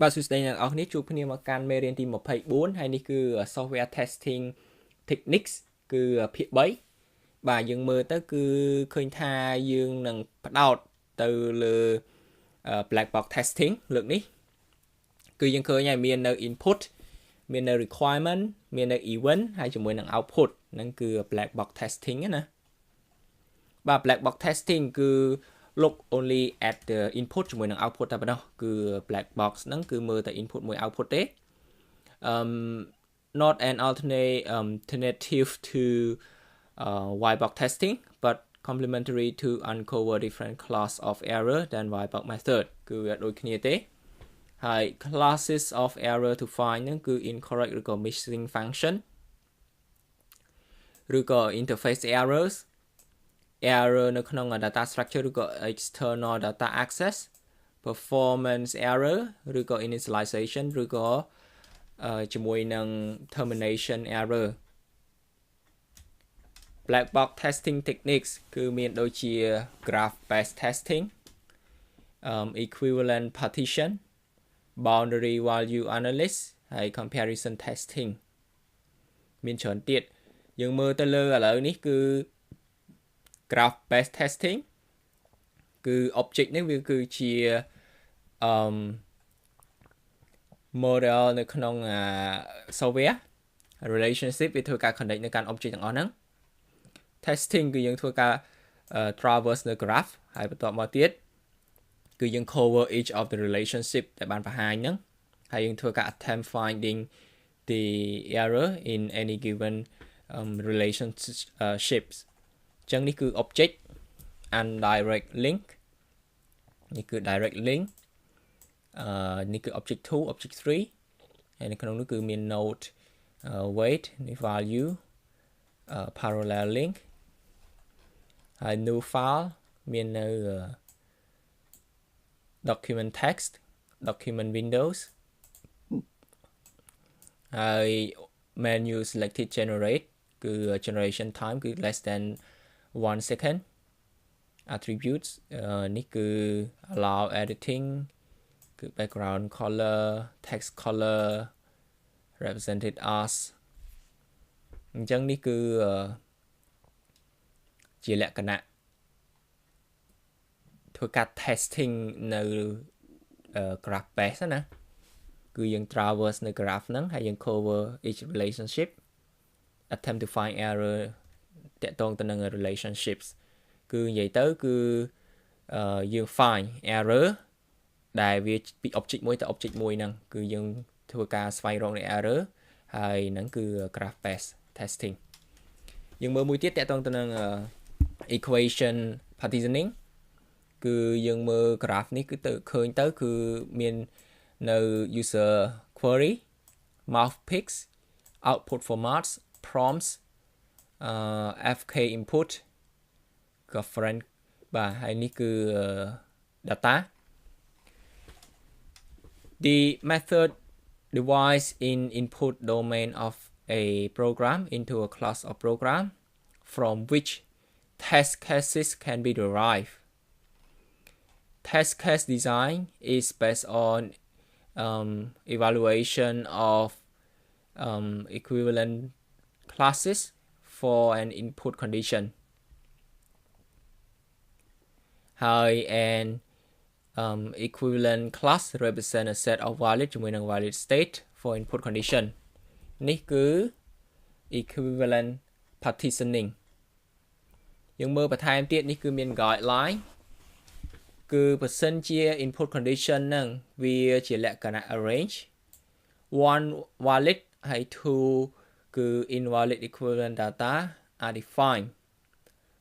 បាទសួស្តីអ្នកនរគ្នាជួបគ្នាមកកាន់មេរៀនទី24ហើយនេះគឺ software testing techniques គឺភាគ3បាទយើងមើលទៅគឺឃើញថាយើងនឹងផ្ដោតទៅលើ black box testing លើកនេះគឺយើងឃើញហើយមាននៅ input មាននៅ requirement មាននៅ event ហើយជាមួយនឹង output ហ្នឹងគឺ black box testing ណាបាទ black box testing គឺ look only at the input ជាមួយនឹង output តែប៉ុណ្ណោះគឺ black box ហ្នឹងគឺមើលតែ input មួយ output ទេ not an alternative to white box testing but complementary to uncover different class of error than white box method គឺវាដូចគ្នាទេហើយ classes of error to find ហ្នឹងគឺ incorrect ឬក៏ missing function ឬក៏ interface errors error នៅក្នុង data structure ឬក៏ external data access performance error ឬក៏ initialization ឬក៏ជាមួយនឹង termination error black box testing techniques គឺមានដូចជា graph based testing equivalent partition boundary value analysis ហើយ comparison testing មានច្រើនទៀតយើងមើលទៅលើឥឡូវនេះគឺ graph based testing គឺ object នេះវាគឺជា model នៅក្នុង software relationship វាធ្វើការ connect នៅកាន់ object ទាំងអស់ហ្នឹង testing គឺយើងធ្វើការ traverse នៅ graph ហើយបន្ទាប់មកទៀតគឺយើង cover each of the relationship ដែលបានបង្ហាញហ្នឹងហើយយើងធ្វើការ attempt finding the error in any given relationships អញ្ចឹងនេះគឺ object undirect link នេះគឺ direct link នេះគឺ object 2 object 3ហើយនៅក្នុងនោះគឺមាន node weight នេះ value parallel link ហើយ new file មាននៅ document text document windows ហើយ menu selected generate គឺ generation time គឺ less than 1 second attributes នេះគឺ allow editing គឺ background color text color represented as អញ្ចឹងនេះគឺជាលក្ខណៈធ្វើការ testing នៅ graph base ណាគឺយើង traverse នៅ graph ហ្នឹងហើយយើង cover each relationship attempt to find error តាក់ទងទៅនឹង relationships គឺនិយាយទៅគឺយើង find error ដែលវាពី object មួយទៅ object មួយហ្នឹងគឺយើងធ្វើការស្វែងរកនៅ error ហើយហ្នឹងគឺ graph based testing យើងមើលមួយទៀតតាក់ទងទៅនឹង equation partitioning គឺយើងមើល graph នេះគឺទៅឃើញទៅគឺមាននៅ user query mouth picks output formats prompts fk input ក៏ friend បាទហើយនេះគឺ data the method divides in input domain of a program into a class of program from which test cases can be derived. Test case design is based on evaluation of equivalent classes for an input condition. High and equivalent class represent a set of valid ជាមួយនឹង valid state for input condition នេះគឺ equivalent partitioning យើងមើលបន្ថែមទៀតនេះគឺមាន guideline គឺបើសិនជា input condition ហ្នឹងវាជាលក្ខណៈ arrange one valid ហើយ two គឺ invalid equivalent data are defined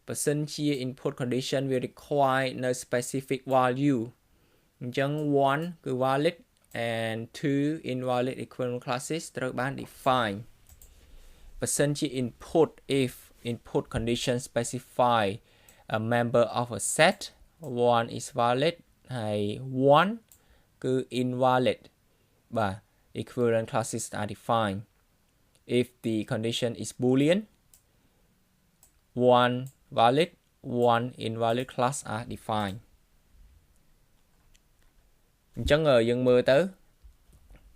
បើសិនជា input condition វា require នៅ specific value អញ្ចឹង one គឺ valid and two invalid equivalent classes ត្រូវបាន define បើសិនជា input if input condition specify a member of a set one is valid ហើយ one គឺ invalid បាទ equivalent classes are defined if the condition is boolean one valid one invalid class are defined អញ្ចឹងយើងមើលទៅ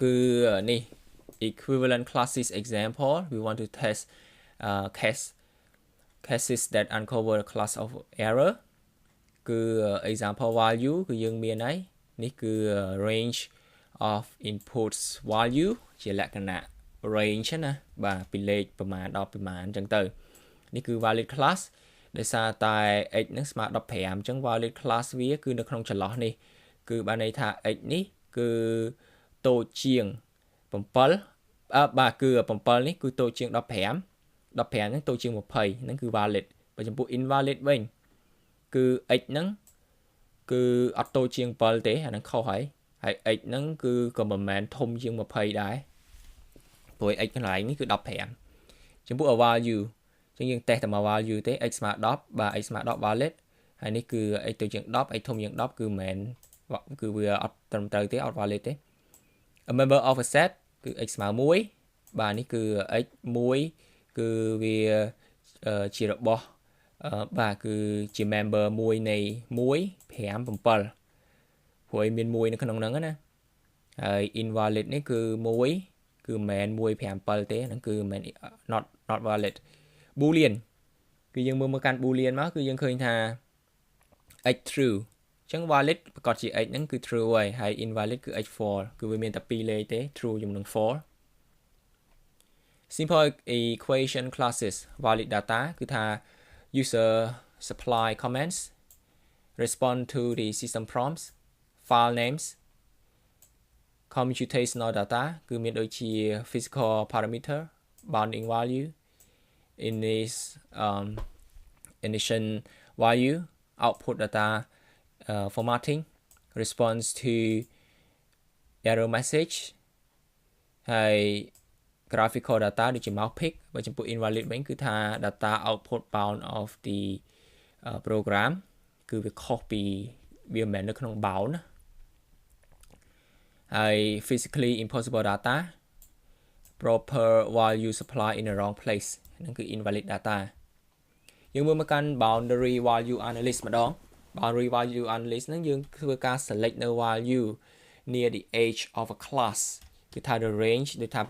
គឺនេះ equivalent classes example we want to test cases that uncover a class of error គឺ example value គឺយើងមានហើយនេះគឺ range of inputs value ជាលក្ខណៈ range ណាបាទពីលេខប្រមាណដល់ប្រមាណអញ្ចឹងទៅនេះគឺ valid class ដោយសារតែ x នឹងស្មើ15អញ្ចឹង valid class វាគឺនៅក្នុងចន្លោះនេះគឺបានន័យថា x នេះគឺតូចជាង7បាទគឺ7នេះគឺតូចជាង15ហ្នឹងតូចជាង20ហ្នឹងគឺ valid បើចំពោះ invalid វិញគឺ x ហ្នឹងគឺអត់តូចជាង7ទេអាហ្នឹងខុសហើយ x ហ្នឹងគឺក៏មិនមែនធំជាង20ដែរព្រោះ x កន្លែងនេះគឺ15ចំពោះ value អញ្ចឹងយើងតេស្តតែមក value ទេ x ស្មើ10បាទ x ស្មើ10 valid ហើយនេះគឺ x ទៅជាង10 x ធំជាង10គឺមិនមែនគឺវាអត់ត្រឹមត្រូវទេអត់ valid ទេ a member of a set គឺ x ស្មើ1បាទនេះគឺ x 1គឺវាជារបស់បាទគឺជា member មួយនៃ1 5 7ព្រោះឯមាន1នៅក្នុងហ្នឹងណាហើយ invalid នេះគឺ1គឺមិនមែន1 5 7ទេហ្នឹងគឺមិនមែន not valid boolean គឺយើងមើលមកកាន់ boolean មកគឺយើងឃើញថា x true អញ្ចឹង valid ប្រកាសជា x ហ្នឹងគឺ true ហើយ invalid គឺ x false គឺវាមានតែ2លេខទេ true ជាមួយនឹង false simple equation classes valid data គឺថា user supply comments respond to the system prompts file names computational data គឺមានដូចជា physical parameter bounding value initial value output data formatting response to error message ហើយ graphical data ដូចជា mouse pick បើចំពោះ invalid វិញគឺថា data output bound of the program គឺវាខុសពីវាមិនមែននៅក្នុង bound ណាហើយ physically impossible data proper value supply in the wrong place ហ្នឹងគឺ invalid data យើងមើលមកកាន់ boundary value analysis ម្ដង boundary value analysis ហ្នឹងយើងធ្វើការ select នៅ value near the edge of a class គឺថា the range ដូចថា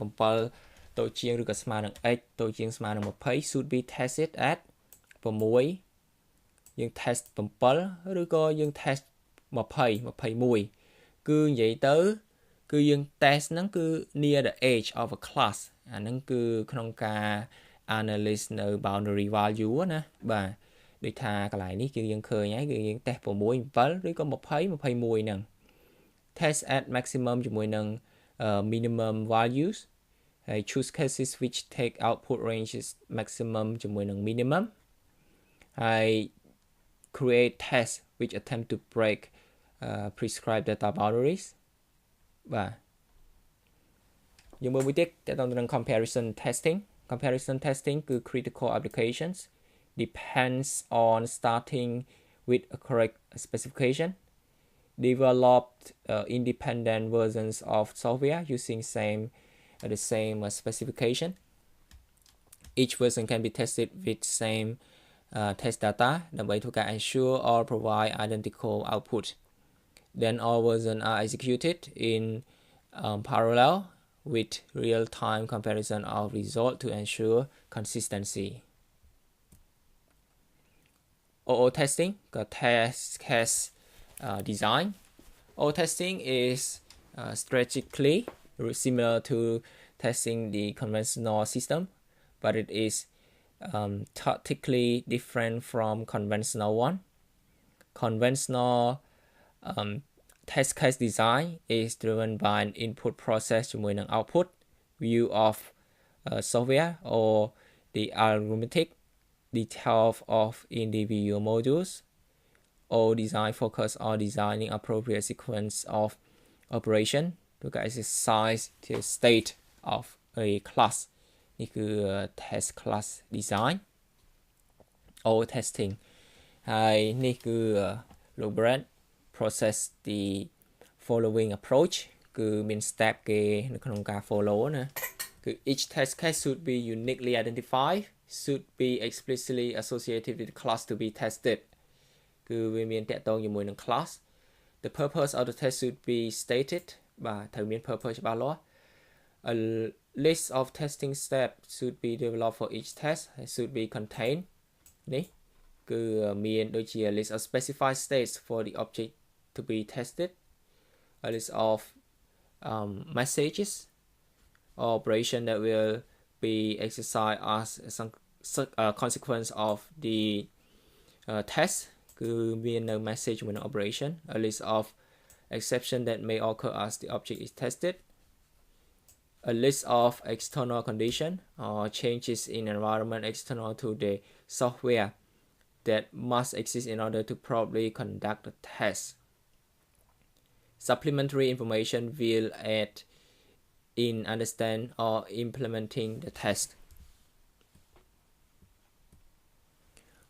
7តូចជាងឬក៏ស្មើនឹង x តូចជាងស្មើនឹង20 should be tested at 6យើង test 7ឬក៏យើង test 21គឺនិយាយទៅគឺយើង test ហ្នឹងគឺ near the edge of a class អាហ្នឹងគឺក្នុងការ analyze នៅ boundary value ណាបាទដូចថាកន្លែងនេះគឺយើងឃើញហើយគឺយើង test 6 7ឬក៏20 21ហ្នឹង test at maximum ជាមួយនឹង minimum values ហើយ choose cases which take output ranges maximum ជាមួយនឹង minimum ហើយ create tests which attempt to break prescribed data boundaries បាទយើងមើលមួយទៀតតើតើនឹង comparison testing គឺ critical applications depends on starting with a correct specification developed independent versions of software using the same specification each version can be tested with same test data ដើម្បីធ្វើការ ensure all provide identical output then all versions are executed in parallel with real-time comparison of result to ensure consistency OO testing ក៏ test case design OO testing is strategically similar to testing the conventional system but it is tactically different from conventional one conventional test case design is driven by an input process ជាមួយនឹង output view of software or the algorithmic detail of individual modules or design focus on designing appropriate sequence of operation to exercise the state of a class នេះគឺ test class design or testing ហើយនេះគឺលោក Brad process the following approach គឺមាន step គេនៅក្នុងការ follow ណាគឺ each test case should be uniquely identified should be explicitly associated with the class to be tested គឺវាមានតាក់ទងជាមួយនឹង class the purpose of the test should be stated và thử miễn purpose cho ba ló. A list of testing steps should be developed for each test should be contained នេះគឺមានដូចជា list of specified states for the object to be tested, a list of messages or operation that will be exercised as some consequence of the test គឺមាននៅ message មួយ operation, a list of exception that may occur as the object is tested, a list of external condition or changes in environment external to the software that must exist in order to properly conduct the test. Supplementary information will aid in understand or implementing the test.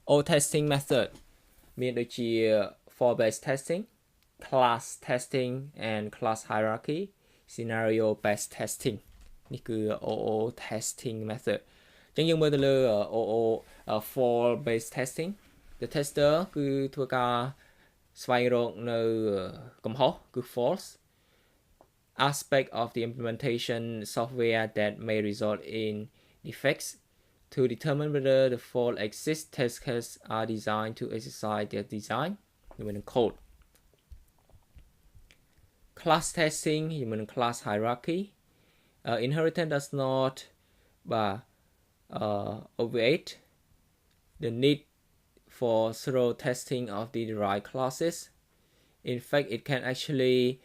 All testing method មានដូចជា for based testing, class testing and class hierarchy, scenario based testing នេះគឺ OO testing method អញ្ចឹងយើងមើលទៅលើ OO for based testing. The tester គឺធ្វើការស្វែងរកនៅកំហុសគឺ false aspect of the implementation software that may result in defects. To determine whether the fault exists, test cases are designed to exercise their design in code. Class testing human class hierarchy. Inheritance does not obviate the need for thorough testing of the derived classes. In fact, it can actually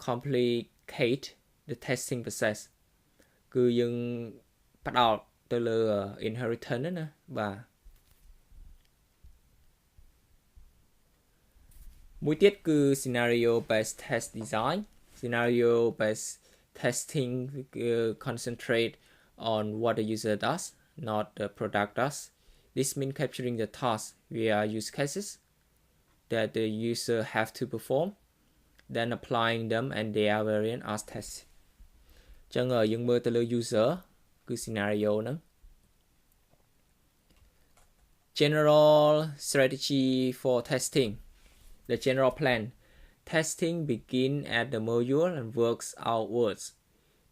complicate the testing process. គឺយើងផ្ដោតទៅលើ inheritance ណាបាទមួយទៀតគឺ scenario based test design. Scenario based testing concentrate on what the user does, not the product does. This means capturing the task via use cases that the user have to perform, then applying them and their variant as tests. អញ្ចឹងយើងមើលទៅលើ user គឺ scenario ហ្នឹង General strategy for testing. The general plan. Testing begins at the module and works outwards.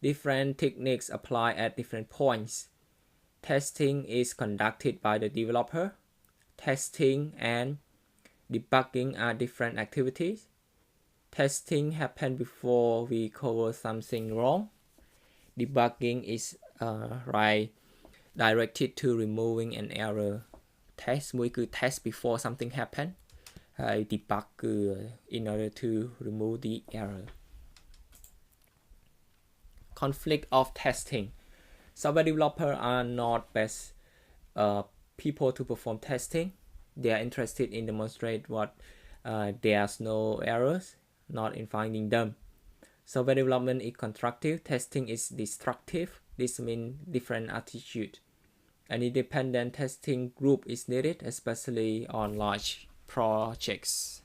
Different techniques apply at different points. Testing is conducted by the developer. Testing and debugging are different activities. Testing happens before we cover something wrong. Debugging is directed to removing an error. Test មួយគឺ test before something happen ហើយ debug គឺ in order to remove the error. Conflict of testing. Software developers are not best people to perform testing. They are interested in demonstrate what there's no errors, not in finding them. Software development is constructive. Testing is destructive. This means different attitude. An independent testing group is needed, especially on large projects.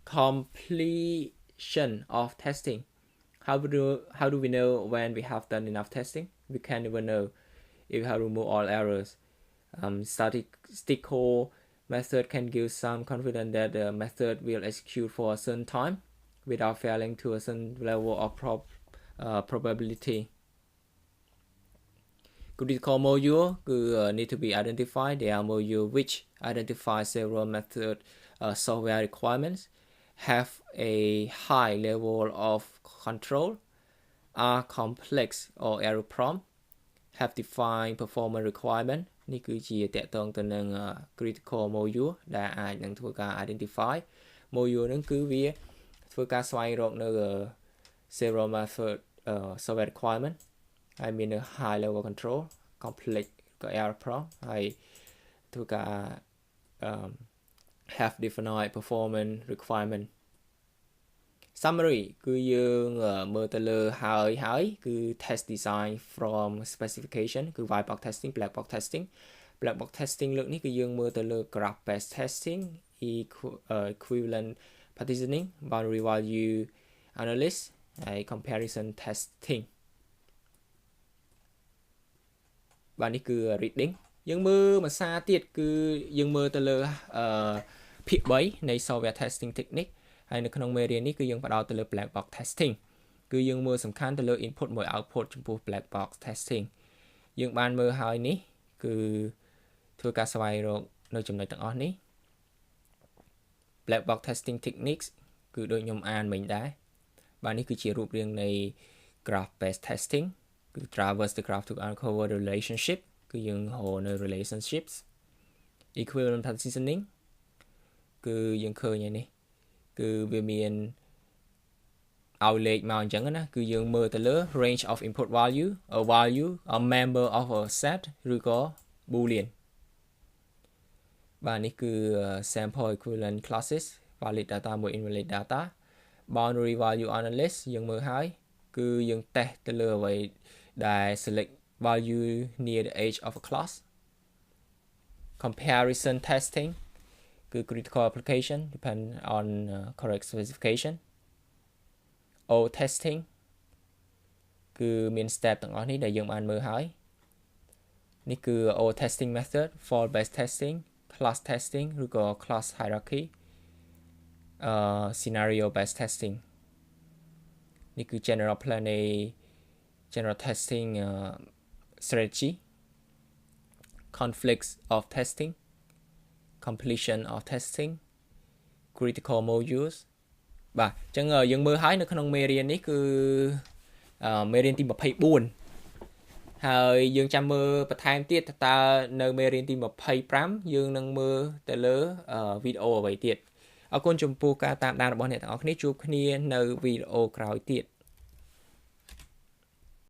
Completion of testing. How do we know when we have done enough testing? We can't even know if we have removed all errors. Statistical method can give some confidence that the method will execute for a certain time without failing to a certain level of probability. Critical module need to be identified. There are modules which identify several method software requirements, have a high level of control, are complex or error prone, have defined performance requirement. នេះគឺជាតកតងទៅនឹង critical module ដែលអាចនឹងធ្វើការ identify module ហ្នឹងគឺវាធ្វើការស្វែងរកនៅ several method software requirement ហើយមាននៅ high level control complex ក៏ error prone ហើយធ្វើការ have defined performance requirement. Summary គឺយើងមើលទៅលើហើយគឺ test design from specification គឺ white box testing, black box testing. Black box testing លើកនេះគឺយើងមើលទៅលើ graph based testing, equivalence partitioning, boundary value analysis ហើយ comparison testing. បាទនេះគឺ reading យើងមើលមួយសារទៀតគឺយើងមើលទៅលើភាគ3នៃ software testing technique ហើយនៅក្នុងមេរៀននេះគឺយើងផ្ដោតទៅលើ black box testing គឺយើងមើលសំខាន់ទៅលើ input មួយ output ចំពោះ black box testing យើងបានមើលហើយនេះគឺធ្វើការស្វែងរកនៅចំណុចទាំងអស់នេះ black box testing techniques គឺដូចខ្ញុំអានមិញដែរបាទនេះគឺជារូបរាងនៃ graph based testing គឺ traverse the graph to uncover the relationship គឺយើងរកនៅ relationships equivalence partitioning គឺយើងឃើញហើយនេះគឺវាមានឲ្យលេខមកអញ្ចឹងណាគឺយើងមើលទៅលើ range of input value a value a member of a set ឬក៏ boolean បាទនេះគឺ sample equivalent classes valid data មួយ invalid data boundary value analysis យើងមើលហើយគឺយើង test ទៅលើអ្វីដែល select value near the edge of a class comparison testing គឺ critical application depend on correct specification O testing គឺមាន step ទាំងអស់នេះដែលយើងបានមើលហើយនេះគឺ O testing method fault based testing class testing ឬក៏ class hierarchy scenario based testing នេះគឺ general plan general testing strategy conflicts of testing completion of testing critical modules បាទអញ្ចឹងយើងមើលហើយនៅក្នុងមេរៀននេះគឺមេរៀនទី24ហើយយើងចាំមើលបន្ថែមទៀតតើនៅមេរៀនទី25យើងនឹងមើលទៅលើវីដេអូអ្វីទៀតអរគុណចំពោះការតាមដានរបស់អ្នកទាំងអស់គ្នាជួបគ្នានៅវីដេអូក្រោយទៀត